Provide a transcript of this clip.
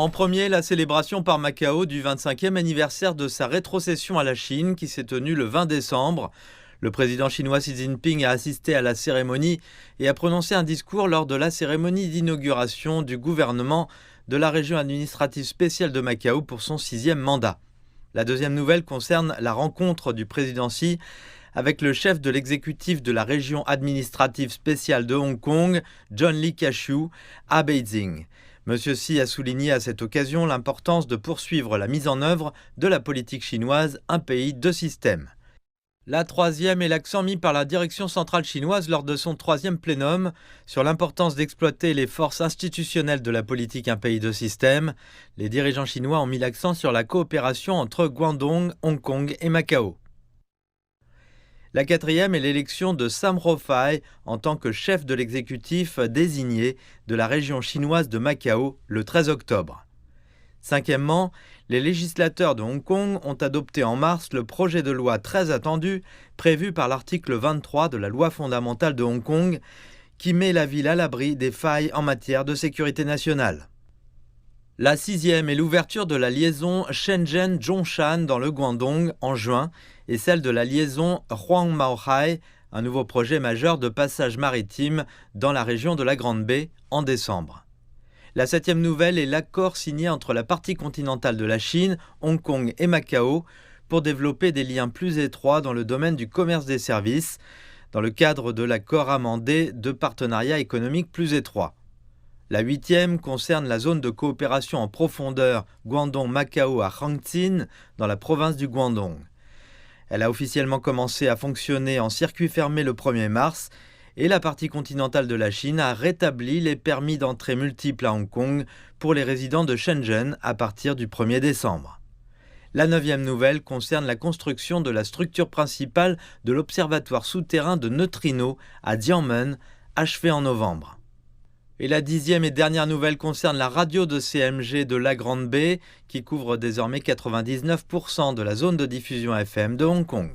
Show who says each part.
Speaker 1: En premier, la célébration par Macao du 25e anniversaire de sa rétrocession à la Chine qui s'est tenue le 20 décembre. Le président chinois Xi Jinping a assisté à la cérémonie et a prononcé un discours lors de la cérémonie d'inauguration du gouvernement de la région administrative spéciale de Macao pour son 6e mandat. La deuxième nouvelle concerne la rencontre du président Xi avec le chef de l'exécutif de la région administrative spéciale de Hong Kong, John Lee Ka-chiu, à Beijing. Monsieur Xi a souligné à cette occasion l'importance de poursuivre la mise en œuvre de la politique chinoise, un pays, deux systèmes. La troisième est l'accent mis par la direction centrale chinoise lors de son 3e plénum sur l'importance d'exploiter les forces institutionnelles de la politique un pays deux systèmes. Les dirigeants chinois ont mis l'accent sur la coopération entre Guangdong, Hong Kong et Macao. La quatrième est l'élection de Sam Rofai en tant que chef de l'exécutif désigné de la région chinoise de Macao le 13 octobre. Cinquièmement, les législateurs de Hong Kong ont adopté en mars le projet de loi très attendu prévu par l'article 23 de la loi fondamentale de Hong Kong qui met la ville à l'abri des failles en matière de sécurité nationale. La sixième est l'ouverture de la liaison Shenzhen-Zhongshan dans le Guangdong en juin et celle de la liaison Huangmaohai, un nouveau projet majeur de passage maritime dans la région de la Grande Baie en décembre. La septième nouvelle est l'accord signé entre la partie continentale de la Chine, Hong Kong et Macao pour développer des liens plus étroits dans le domaine du commerce des services, dans le cadre de l'accord amendé de partenariat économique plus étroit. La huitième concerne la zone de coopération en profondeur Guangdong-Macao à Hangzhou, dans la province du Guangdong. Elle a officiellement commencé à fonctionner en circuit fermé le 1er mars et la partie continentale de la Chine a rétabli les permis d'entrée multiples à Hong Kong pour les résidents de Shenzhen à partir du 1er décembre. La neuvième nouvelle concerne la construction de la structure principale de l'observatoire souterrain de neutrinos à Xiamen, achevée en novembre. Et la dixième et dernière nouvelle concerne la radio de CMG de la Grande Baie qui couvre désormais 99% de la zone de diffusion FM de Hong Kong.